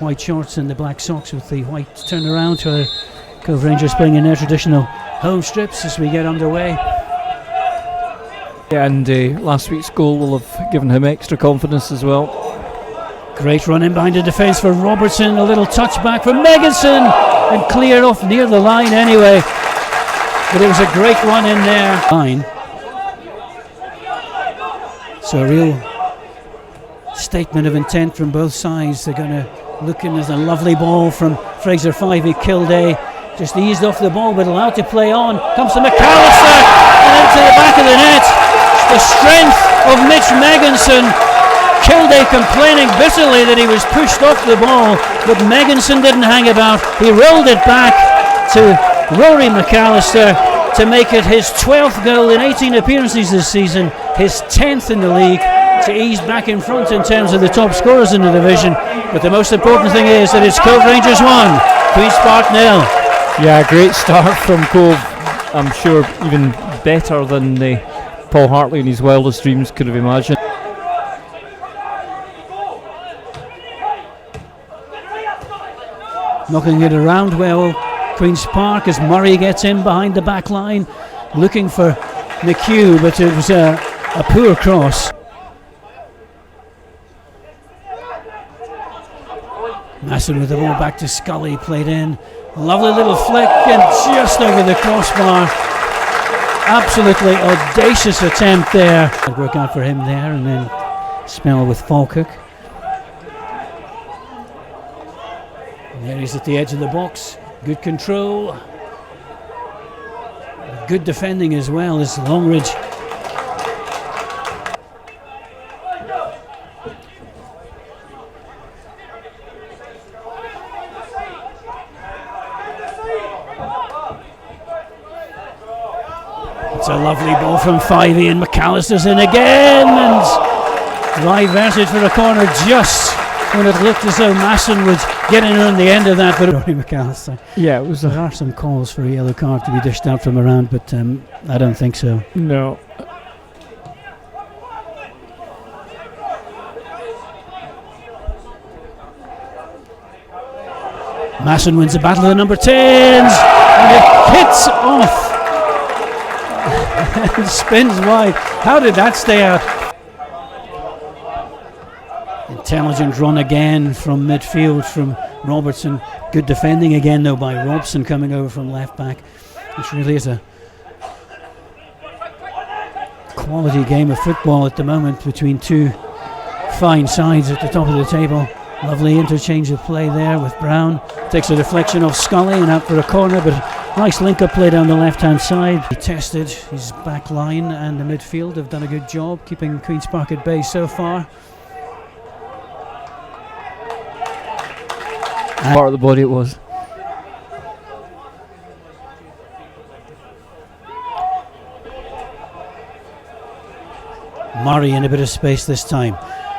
White shorts and the black socks with the white turnaround. Cove Rangers playing in their traditional home strips as we get underway. Yeah, and last week's goal will have given him extra confidence as well. Great run in behind the defence for Robertson. A little touch back from Megginson and cleared off near the line anyway. But it was a great run in there. Line. So a real statement of intent from both sides. They're going to look in as a lovely ball from Fraser Fivey. Kildare just eased off the ball but allowed to play on. Comes to McAllister and into the back of the net. The strength of Mitch Megginson. Kildare complaining bitterly that he was pushed off the ball, but Megginson didn't hang about. He rolled it back to Rory McAllister to make it his 12th goal in 18 appearances this season, his 10th in the league, to ease back in front in terms of the top scorers in the division. But the most important thing is that it's Cove Rangers 1, Queen's Park 0. Yeah, great start from Cove. I'm sure even better than Paul Hartley in his wildest dreams could have imagined. Knocking it around well, Queen's Park, as Murray gets in behind the back line, looking for McHugh, but it was a poor cross. Masson with the ball back to Scully, played in. Lovely little flick and just over the crossbar. Absolutely audacious attempt there. It'd work out for him there, and then spell with Falkirk. And there he's at the edge of the box. Good control. Good defending as well as Longridge. It's a lovely ball from Fivey, and McAllister's in again, and diverted for a corner just when it looked as though Masson would get in on the end of that. But Rory McAllister. Yeah, it was. There are some calls for a yellow card to be dished out from around, but I don't think so. No. Masson wins the battle of the number 10s, and it hits off. And spins wide. How did that stay out? Intelligent run again from midfield from Robertson. Good defending again though by Robson coming over from left back. Which really is a quality game of football at the moment between two fine sides at the top of the table. Lovely interchange of play there with Brown. Takes a deflection off Scully and out for a corner, but nice link-up play down the left-hand side. He tested his back line, and the midfield have done a good job keeping Queen's Park at bay so far. Part of the body it was. Murray in a bit of space this time.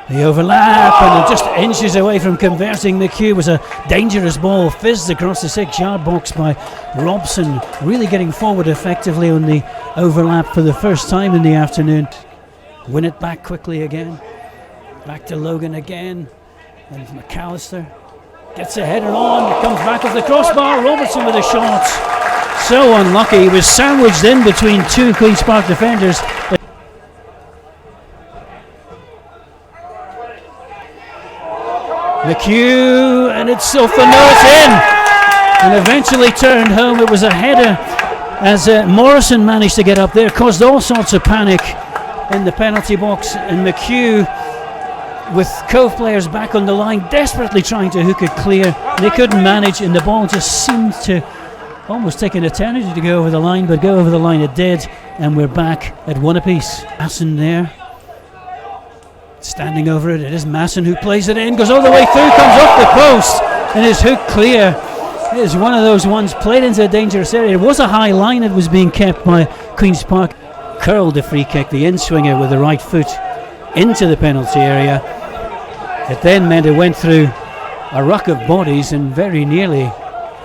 The overlap, and it just inches away from converting. McHugh. Was a dangerous ball, fizzed across the 6-yard box by Robson, really getting forward effectively on the overlap for the first time in the afternoon. Win it back quickly again. Back to Logan again, and McAllister gets a header on, comes back off the crossbar. Robertson with a shot. So unlucky, he was sandwiched in between two Queen's Park defenders. McHugh, and it's off the nose in, and eventually turned home. It was a header as Morrison managed to get up there, caused all sorts of panic in the penalty box, and McHugh, with Cove players back on the line, desperately trying to hook it clear. They couldn't manage, and the ball just seemed to almost take an eternity to go over the line, but go over the line it did, and we're back at one apiece. Masson there, standing over it. It is Masson who plays it in, goes all the way through, comes off the post, and is hooked clear. It is one of those ones played into a dangerous area. It was a high line that was being kept by Queen's Park. Curled the free kick, the in-swinger with the right foot into the penalty area. It then meant it went through a ruck of bodies and very nearly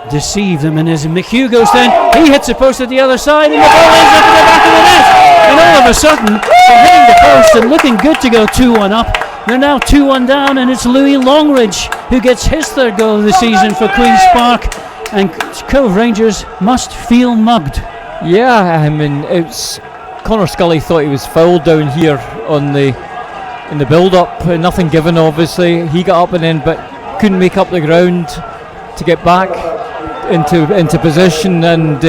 deceived them. And as McHugh goes down, he hits the post at the other side, and the ball ends up in the back of the net. And all of a sudden, from hitting the post and looking good to go 2-1 up, They're now 2-1 down, and it's Louis Longridge who gets his third goal of the season for Queen's Park, and Cove Rangers must feel mugged. Yeah, I mean, it's Connor Scully thought he was fouled down here in the build-up. Nothing given, obviously. He got up and in, but couldn't make up the ground to get back into position. And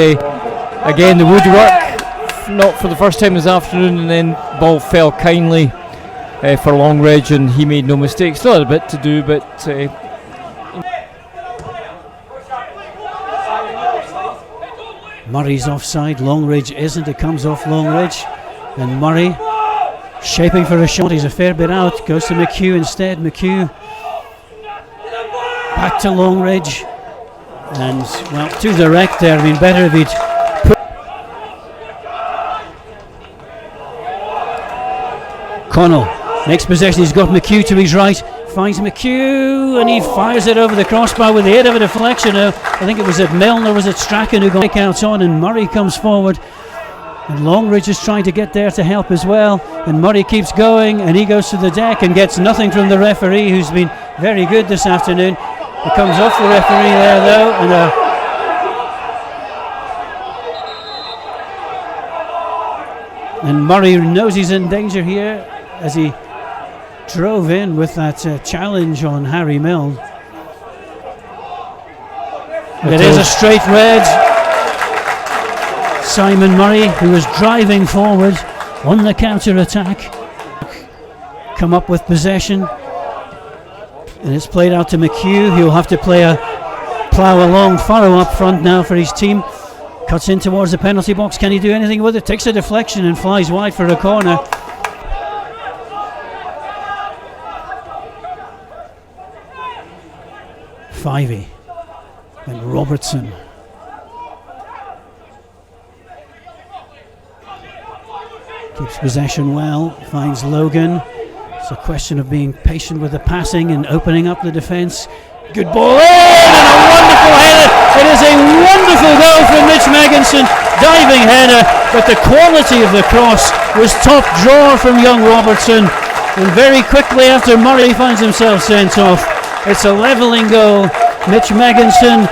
again, the woodwork, not for the first time this afternoon, and then ball fell kindly for Longridge, and he made no mistakes. Still had a bit to do, but Murray's offside, Longridge isn't. It comes off Longridge, and Murray shaping for a shot. He's a fair bit out, goes to McHugh instead. McHugh back to Longridge, and well, too direct there. I mean, better if he'd put. Connell makes possession. He's got McHugh to his right, finds McHugh, and he fires it over the crossbar with the aid of a deflection. I think it was at Milne or was it Strachan who got breakouts on, and Murray comes forward, and Longridge is trying to get there to help as well, and Murray keeps going, and he goes to the deck and gets nothing from the referee, who's been very good this afternoon. It comes off the referee there though, and Murray knows he's in danger here as he drove in with that challenge on Harry Milne. It is a straight red. Simon Murray, who was driving forward on the counter-attack, come up with possession, and it's played out to McHugh. He'll have to plough a long furrow up front now for his team. Cuts in towards the penalty box. Can he do anything with it? Takes a deflection and flies wide for a corner. Fivey and Robertson. Keeps possession well, finds Logan. It's a question of being patient with the passing and opening up the defence. Good ball in, and a wonderful header. It is a wonderful goal from Mitch Megginson. Diving header, but the quality of the cross was top drawer from young Robertson. And very quickly after Murray finds himself sent off, it's a levelling goal. Mitch Megginson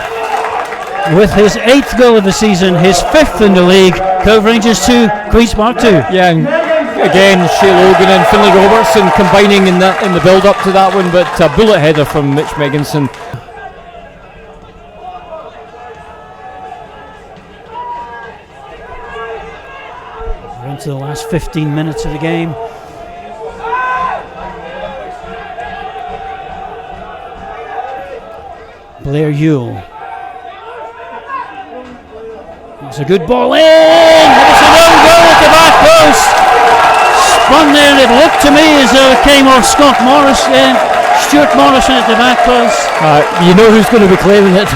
with his 8th goal of the season, his 5th in the league. Cove Rangers 2, Queen's Park 2. Yeah, and again, Shea Logan and Finlay Robertson combining in the build-up to that one, but a bullet header from Mitch Megginson. We're into the last 15 minutes of the game. Blair Ewell. It's a good ball in. It's an own goal at the back post. Spun there, and it looked to me as though it came off Stuart Morrison at the back post. You know who's going to be claiming it.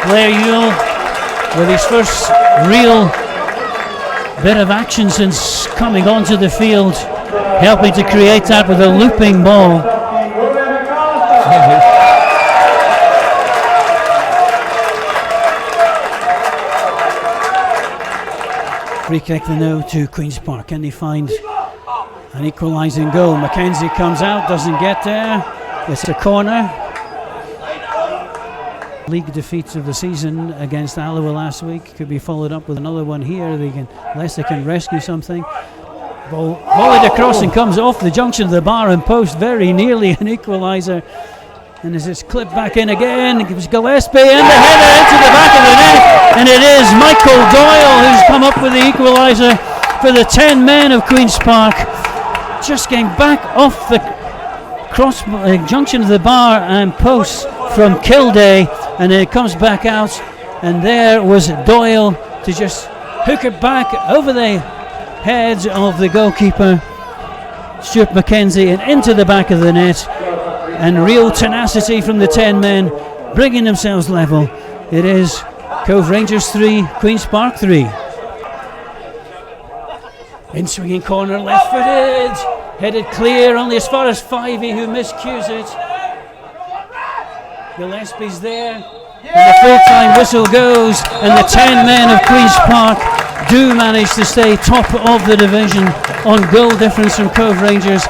Blair Ewell with his first real bit of action since coming onto the field, helping to create that with a looping ball. Free kick now to Queen's Park. Can they find an equalising goal? Mackenzie comes out, doesn't get there. It's a corner. League defeats of the season against Alloa last week could be followed up with another one here. Unless they can rescue something. Ball volleyed across and comes off the junction of the bar and post, very nearly an equaliser. And as it's clipped back in again, it gives Gillespie and the header into the back of the net. And it is Michael Doyle who's come up with the equaliser for the 10 men of Queen's Park. Just getting back off the cross junction of the bar and post from Kildare, and then it comes back out, and there was Doyle to just hook it back over the heads of the goalkeeper Stuart Mackenzie and into the back of the net. And real tenacity from the 10 men, bringing themselves level. It is Cove Rangers 3, Queen's Park 3. In swinging corner, left footed, headed clear, only as far as Fivey, who miscues it. Gillespie's there, and the full-time whistle goes, and the 10 men of Queen's Park do manage to stay top of the division on goal difference from Cove Rangers.